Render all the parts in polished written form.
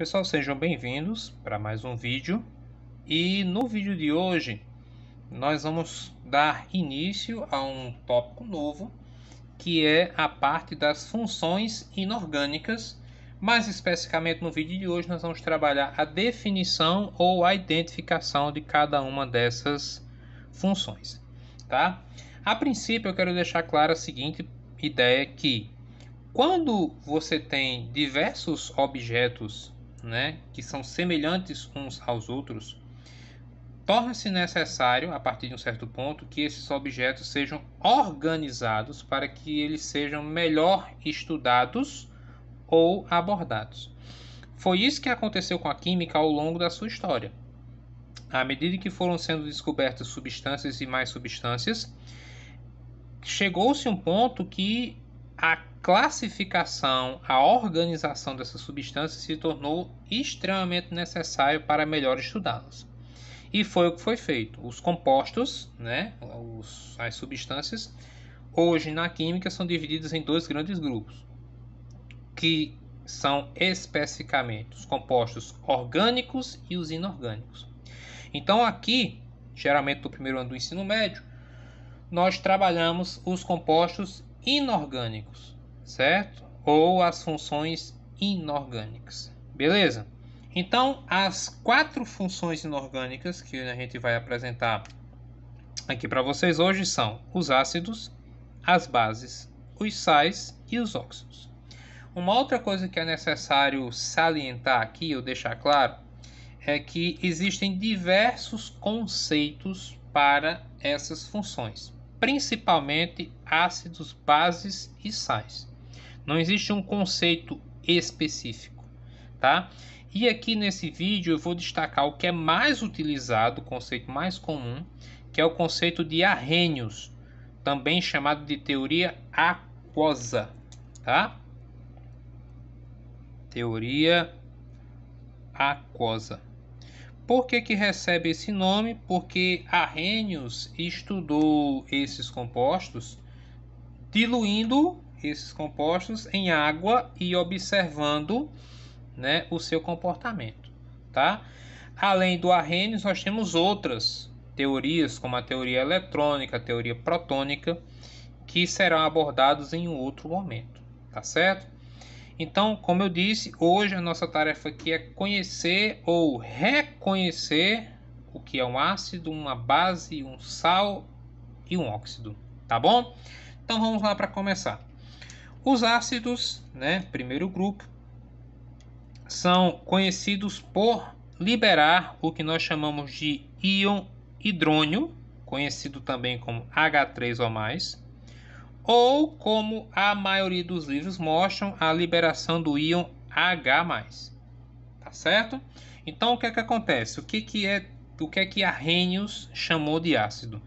Pessoal, sejam bem-vindos para mais um vídeo. E no vídeo de hoje nós vamos dar início a um tópico novo, que é a parte das funções inorgânicas. Mais especificamente no vídeo de hoje nós vamos trabalhar a definição ou a identificação de cada uma dessas funções, tá? A princípio eu quero deixar clara a seguinte ideia, que quando você tem diversos objetos, que são semelhantes uns aos outros, torna-se necessário, a partir de um certo ponto, que esses objetos sejam organizados para que eles sejam melhor estudados ou abordados. Foi isso que aconteceu com a química ao longo da sua história. À medida que foram sendo descobertas substâncias e mais substâncias, chegou-se a um ponto que a classificação, a organização dessas substâncias se tornou extremamente necessário para melhor estudá-las. E foi o que foi feito. Os compostos, as substâncias, hoje na química são divididos em dois grandes grupos, que são especificamente os compostos orgânicos e os inorgânicos. Então aqui, geralmente no primeiro ano do ensino médio, nós trabalhamos os compostos inorgânicos, certo? Ou as funções inorgânicas, beleza? Então, as 4 funções inorgânicas que a gente vai apresentar aqui para vocês hoje são os ácidos, as bases, os sais e os óxidos. Uma outra coisa que é necessário salientar aqui, ou deixar claro, é que existem diversos conceitos para essas funções, principalmente ácidos, bases e sais. Não existe um conceito específico, tá? E aqui nesse vídeo eu vou destacar o que é mais utilizado, o conceito mais comum, que é o conceito de Arrhenius, também chamado de teoria aquosa, tá? Teoria aquosa. Por que recebe esse nome? Porque Arrhenius estudou esses compostos, diluindo esses compostos em água e observando, o seu comportamento, tá? Além do Arrhenius, nós temos outras teorias, como a teoria eletrônica, a teoria protônica, que serão abordados em um outro momento, tá certo? Então, como eu disse, hoje a nossa tarefa aqui é conhecer ou reconhecer o que é um ácido, uma base, um sal e um óxido, tá bom? Então vamos lá para começar. Os ácidos, primeiro grupo, são conhecidos por liberar o que nós chamamos de íon hidrônio, conhecido também como H3O+, ou, como a maioria dos livros mostram, a liberação do íon H+, tá certo? Então o que é que acontece? O que é que Arrhenius chamou de ácido?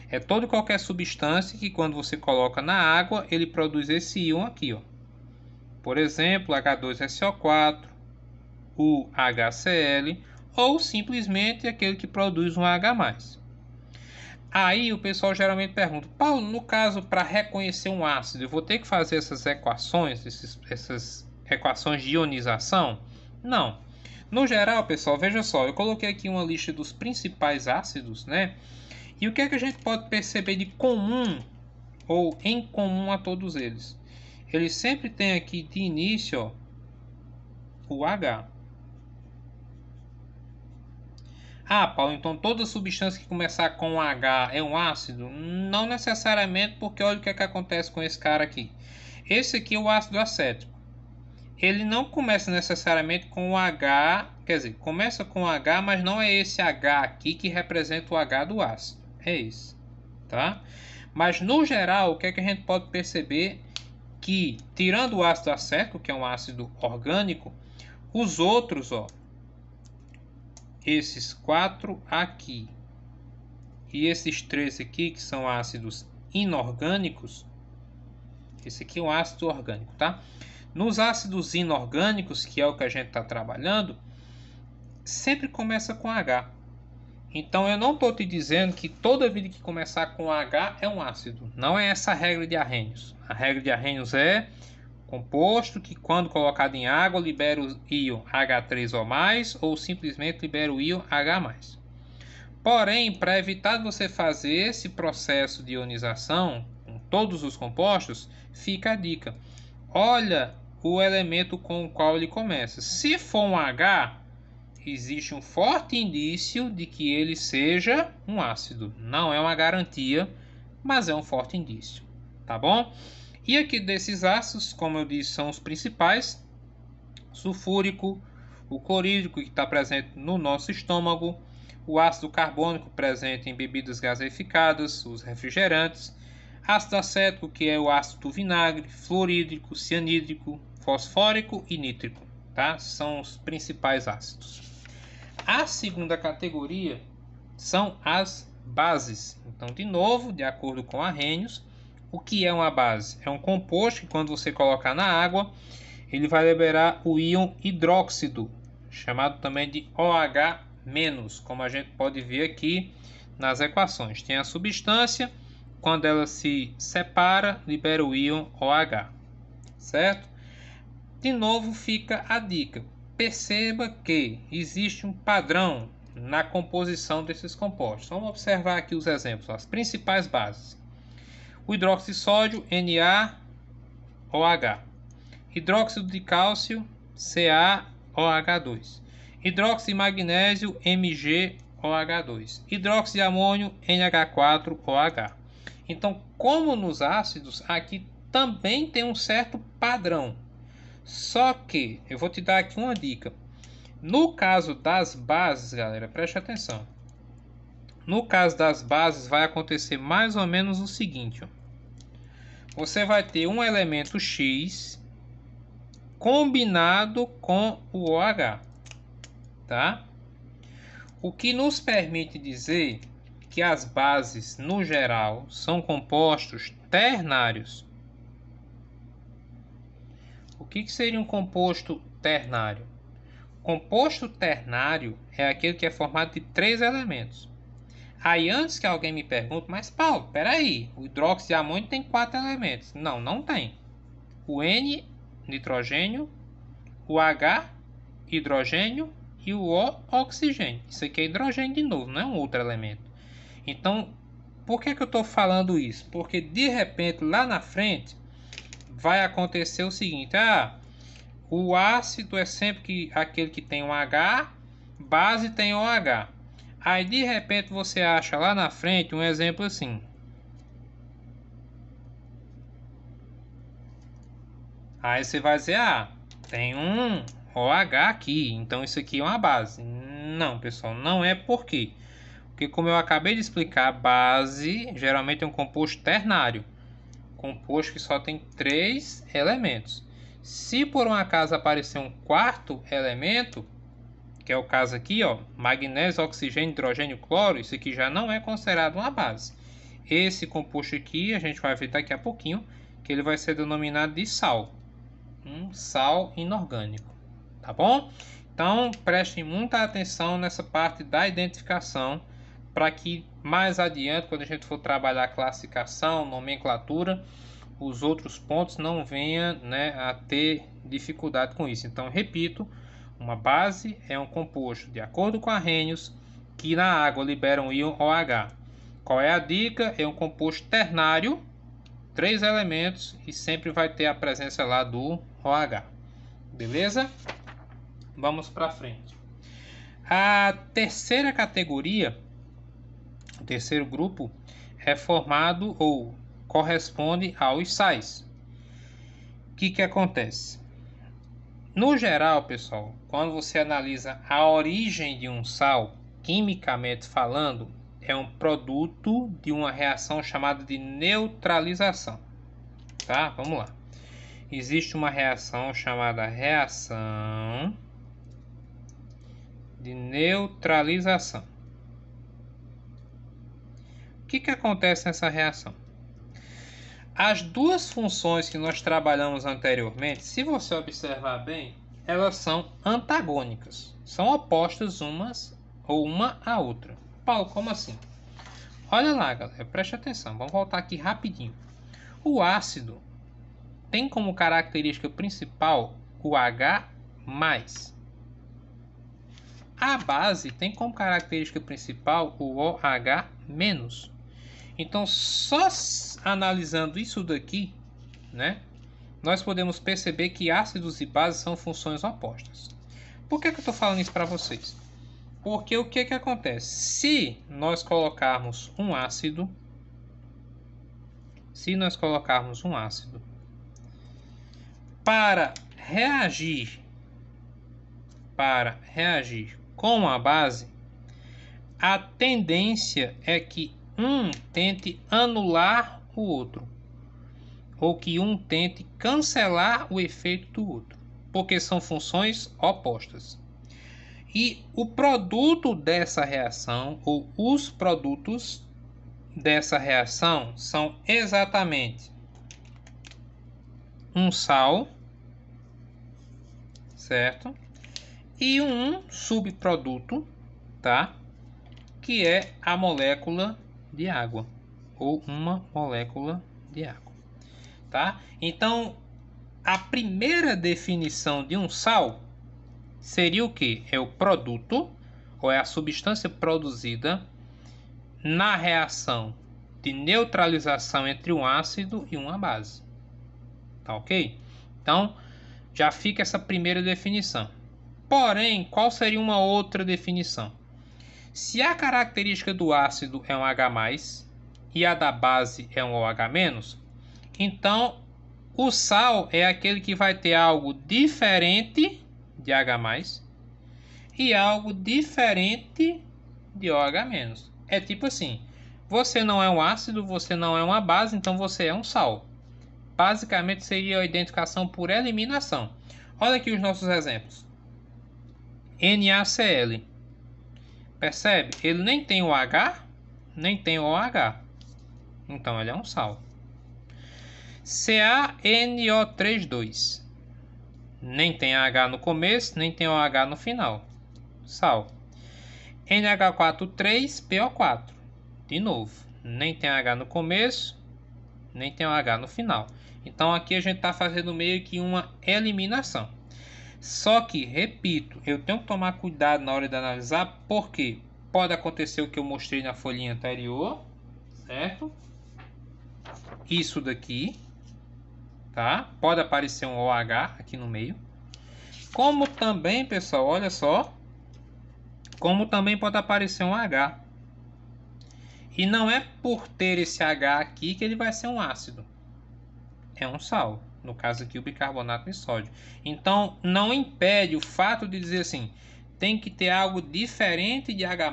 É toda e qualquer substância que, quando você coloca na água, ele produz esse íon aqui, ó. Por exemplo, H2SO4, o HCl, ou simplesmente aquele que produz um H+. Aí o pessoal geralmente pergunta: Paulo, no caso, para reconhecer um ácido, eu vou ter que fazer essas equações, essas equações de ionização? Não. No geral, pessoal, veja só, eu coloquei aqui uma lista dos principais ácidos, E o que é que a gente pode perceber de comum ou em comum a todos eles? Eles sempre têm aqui de início, ó, o H. Ah, Paulo, então toda substância que começar com H é um ácido? Não necessariamente, porque olha o que é que acontece com esse cara aqui. Esse aqui é o ácido acético. Ele não começa necessariamente com o H, quer dizer, começa com H, mas não é esse H aqui que representa o H do ácido. É esse, tá? Mas no geral, o que é que a gente pode perceber? Que, tirando o ácido acético, que é um ácido orgânico, os outros, ó, esses 4 aqui e esses 3 aqui, que são ácidos inorgânicos, esse aqui é um ácido orgânico, tá? Nos ácidos inorgânicos, que é o que a gente está trabalhando, sempre começa com H. Então eu não estou te dizendo que toda vida que começar com H é um ácido. Não é essa a regra de Arrhenius. A regra de Arrhenius é Composto que, quando colocado em água, libera o íon H3 ou mais, ou simplesmente libera o íon H+. Porém, para evitar de você fazer esse processo de ionização com todos os compostos, fica a dica. Olha o elemento com o qual ele começa. Se for um H, existe um forte indício de que ele seja um ácido. Não é uma garantia, mas é um forte indício. Tá bom? E aqui desses ácidos, como eu disse, são os principais: sulfúrico, o clorídrico, que está presente no nosso estômago, o ácido carbônico, presente em bebidas gaseificadas, os refrigerantes, ácido acético, que é o ácido do vinagre, fluorídrico, cianídrico, fosfórico e nítrico, tá? São os principais ácidos. A segunda categoria são as bases. Então, de novo, de acordo com Arrhenius, o que é uma base? É um composto que, quando você colocar na água, ele vai liberar o íon hidróxido, chamado também de OH-, como a gente pode ver aqui nas equações. Tem a substância, quando ela se separa, libera o íon OH, certo? De novo fica a dica. Perceba que existe um padrão na composição desses compostos. Vamos observar aqui os exemplos, as principais bases. O hidróxido de sódio, NaOH. Hidróxido de cálcio, CaOH2. Hidróxido de magnésio, MgOH2. Hidróxido de amônio, NH4OH. Então, como nos ácidos, aqui também tem um certo padrão. Só que eu vou te dar aqui uma dica. No caso das bases, galera, preste atenção. No caso das bases vai acontecer mais ou menos o seguinte, ó. Você vai ter um elemento X combinado com o OH, tá? O que nos permite dizer que as bases, no geral, são compostos ternários. O que seria um composto ternário? Composto ternário é aquele que é formado de 3 elementos. Aí, antes que alguém me pergunte, mas Paulo, peraí, o hidróxido de amônio tem 4 elementos. Não, não tem. O N, nitrogênio, o H, hidrogênio, e o O, oxigênio. Isso aqui é hidrogênio de novo, não é um outro elemento. Então, por que eu estou falando isso? Porque, de repente, lá na frente, vai acontecer o seguinte: o ácido é sempre aquele que tem um H, base tem OH. Aí de repente você acha lá na frente um exemplo assim. Aí você vai dizer, tem um OH aqui, então isso aqui é uma base. Não, pessoal, não é por quê? Porque, como eu acabei de explicar, a base geralmente é um composto ternário. Composto que só tem 3 elementos. Se por um acaso aparecer um quarto elemento, que é o caso aqui, ó, magnésio, oxigênio, hidrogênio, cloro, isso aqui já não é considerado uma base. Esse composto aqui, a gente vai ver daqui a pouquinho, que ele vai ser denominado de sal. Um sal inorgânico, tá bom? Então, prestem muita atenção nessa parte da identificação, para que mais adiante, quando a gente for trabalhar classificação, nomenclatura, os outros pontos não venham, né, a ter dificuldade com isso. Então, repito, uma base é um composto, de acordo com Arrhenius, que na água libera um íon OH. Qual é a dica? É um composto ternário, 3 elementos, e sempre vai ter a presença lá do OH. Beleza? Vamos para frente. A terceira categoria, o terceiro grupo, é formado ou corresponde aos sais. O que acontece? No geral, pessoal, quando você analisa a origem de um sal, quimicamente falando, é um produto de uma reação chamada de neutralização. Tá? Vamos lá. Existe uma reação chamada reação de neutralização. O que acontece nessa reação? As duas funções que nós trabalhamos anteriormente, se você observar bem, elas são antagônicas. São opostas uma à outra. Paulo, como assim? Olha lá, galera, preste atenção. Vamos voltar aqui rapidinho. O ácido, tem como característica principal o H+. A base tem como característica principal o OH-. Então, só analisando isso daqui, né, nós podemos perceber que ácidos e bases são funções opostas. Por que eu estou falando isso para vocês? Porque o que acontece? Se nós colocarmos um ácido, para reagir com a base, a tendência é que um tente anular o outro, ou que um tente cancelar o efeito do outro, porque são funções opostas. E o produto dessa reação, ou os produtos dessa reação, são exatamente um sal, certo? E um subproduto, tá? Que é a molécula de água, ou uma molécula de água, tá? Então, a primeira definição de um sal seria o que? É o produto, ou é a substância produzida na reação de neutralização entre um ácido e uma base. Tá ok? Então, já fica essa primeira definição. Porém, qual seria uma outra definição? Se a característica do ácido é um H+, e a da base é um OH-, então o sal é aquele que vai ter algo diferente de H+, e algo diferente de OH-. É tipo assim, você não é um ácido, você não é uma base, então você é um sal. Basicamente seria a identificação por eliminação. Olha aqui os nossos exemplos. NaCl. Percebe? Ele nem tem o H, nem tem o OH. Então ele é um sal. CaNO3,2. Nem tem H no começo, nem tem OH no final. Sal. NH4,3PO4. De novo, nem tem H no começo, nem tem OH no final. Então aqui a gente está fazendo meio que uma eliminação. Só que, repito, eu tenho que tomar cuidado na hora de analisar, porque pode acontecer o que eu mostrei na folhinha anterior, certo? Isso daqui, tá? Pode aparecer um OH aqui no meio. Como também, pessoal, olha só, como também pode aparecer um H. E não é por ter esse H aqui que ele vai ser um ácido. É um sal. No caso aqui, o bicarbonato de sódio. Então, não impede o fato de dizer assim, tem que ter algo diferente de H+,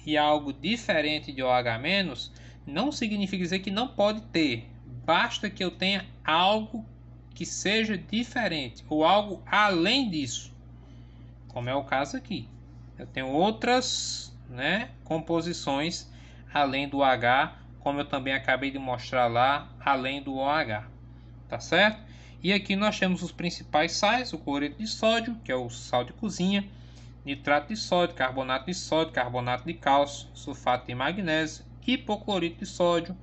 e algo diferente de OH-, não significa dizer que não pode ter. Basta que eu tenha algo que seja diferente, ou algo além disso. Como é o caso aqui. Eu tenho outras, né, composições além do H, como eu também acabei de mostrar lá, além do OH. Tá certo? E aqui nós temos os principais sais, o cloreto de sódio, que é o sal de cozinha, nitrato de sódio, carbonato de cálcio, sulfato de magnésio, hipoclorito de sódio,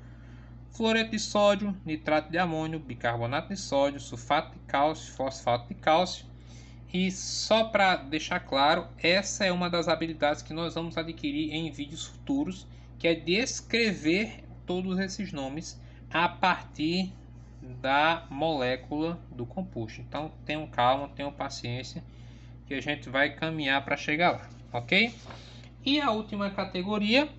fluoreto de sódio, nitrato de amônio, bicarbonato de sódio, sulfato de cálcio, fosfato de cálcio. E só para deixar claro, essa é uma das habilidades que nós vamos adquirir em vídeos futuros, que é descrever todos esses nomes a partir da molécula do composto. Então tenham calma, tenham paciência, que a gente vai caminhar para chegar lá, ok? E a última categoria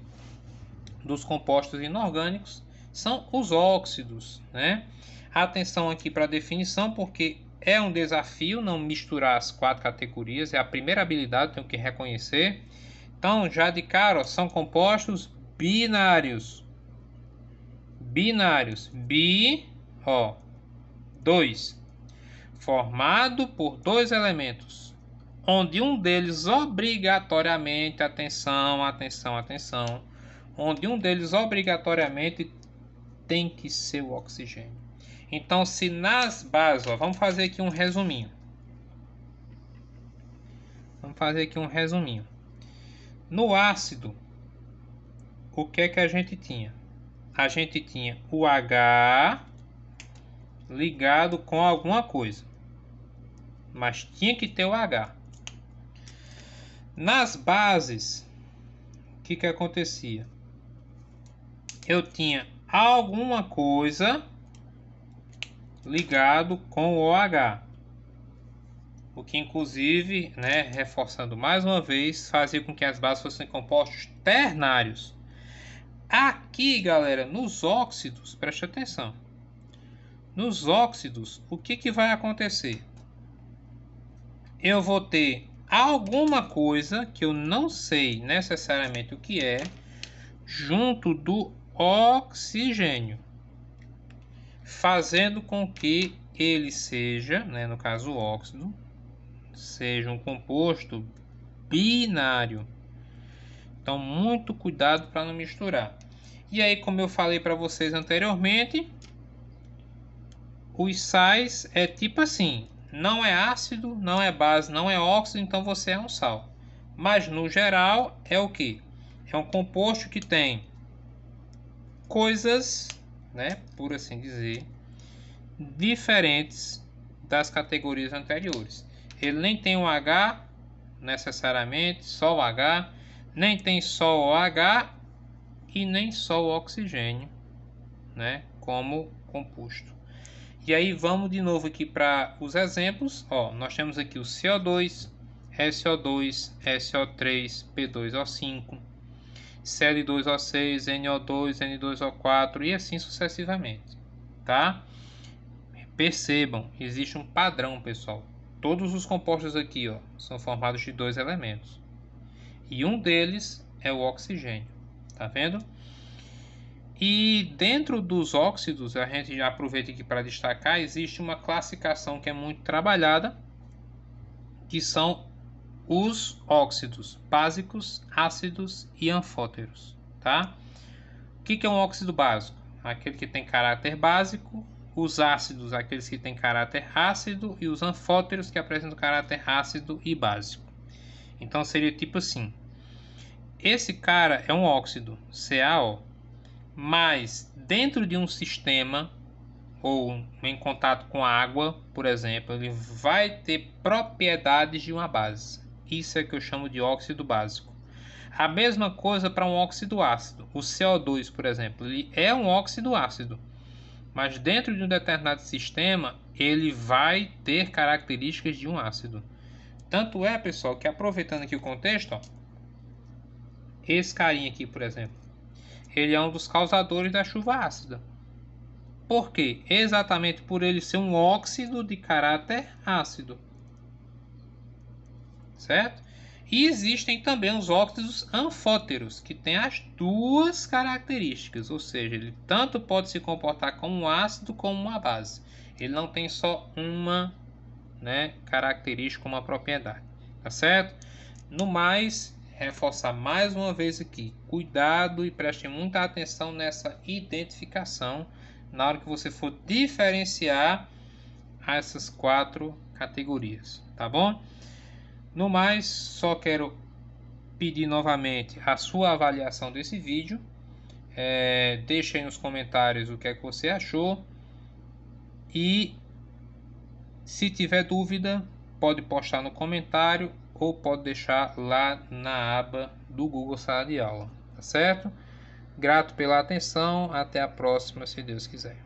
dos compostos inorgânicos são os óxidos, né? Atenção aqui para a definição, porque é um desafio não misturar as 4 categorias, é a primeira habilidade, tenho que reconhecer. Então, já de cara, ó, são compostos binários. Ó, 2, formado por 2 elementos, onde um deles obrigatoriamente, atenção, onde um deles obrigatoriamente tem que ser o oxigênio. Então, se nas bases, ó, vamos fazer aqui um resuminho. No ácido, o que é que a gente tinha? A gente tinha o H ligado com alguma coisa, mas tinha que ter o H. Nas bases, o que acontecia? Eu tinha alguma coisa ligado com o OH, o que inclusive, né, reforçando mais uma vez, fazia com que as bases fossem compostos ternários. Aqui, galera, nos óxidos, preste atenção. Nos óxidos, o que vai acontecer? Eu vou ter alguma coisa que eu não sei necessariamente o que é, junto do oxigênio, fazendo com que ele seja, né, no caso o óxido, seja um composto binário. Então, muito cuidado para não misturar. E aí, como eu falei para vocês anteriormente, os sais é tipo assim, não é ácido, não é base, não é óxido, então você é um sal. Mas no geral é o que? É um composto que tem coisas, né, por assim dizer, diferentes das categorias anteriores. Ele nem tem o H necessariamente, só o H, nem tem só o H e nem só o oxigênio, né, como composto. E aí vamos de novo aqui para os exemplos. Ó, nós temos aqui o CO2, SO2, SO3, P2O5, Cl2O6, NO2, N2O4 e assim sucessivamente, tá? Percebam, existe um padrão, pessoal. Todos os compostos aqui, ó, são formados de dois elementos. E um deles é o oxigênio, tá vendo? E dentro dos óxidos, a gente já aproveita aqui para destacar, existe uma classificação que é muito trabalhada, que são os óxidos básicos, ácidos e anfóteros, tá? O que é um óxido básico? Aquele que tem caráter básico, os ácidos, aqueles que têm caráter ácido, e os anfóteros, que apresentam caráter ácido e básico. Então seria tipo assim, esse cara é um óxido, CaO, mas dentro de um sistema ou em contato com a água, por exemplo, ele vai ter propriedades de uma base. Isso é que eu chamo de óxido básico. A mesma coisa para um óxido ácido. O CO2, por exemplo, ele é um óxido ácido, mas dentro de um determinado sistema ele vai ter características de um ácido. Tanto é, pessoal, que aproveitando aqui o contexto, ó, esse carinha aqui, por exemplo, ele é um dos causadores da chuva ácida. Por quê? Exatamente por ele ser um óxido de caráter ácido. Certo? E existem também os óxidos anfóteros, que têm as duas características, ou seja, ele tanto pode se comportar como um ácido como uma base. Ele não tem só uma, né, característica, uma propriedade. Tá certo? No mais, reforçar mais uma vez aqui, cuidado e preste muita atenção nessa identificação na hora que você for diferenciar essas quatro categorias, tá bom? No mais, só quero pedir novamente a sua avaliação desse vídeo. Deixe aí nos comentários o que é que você achou. E se tiver dúvida, pode postar no comentário ou pode deixar lá na aba do Google Sala de Aula, tá certo? Grato pela atenção, até a próxima, se Deus quiser.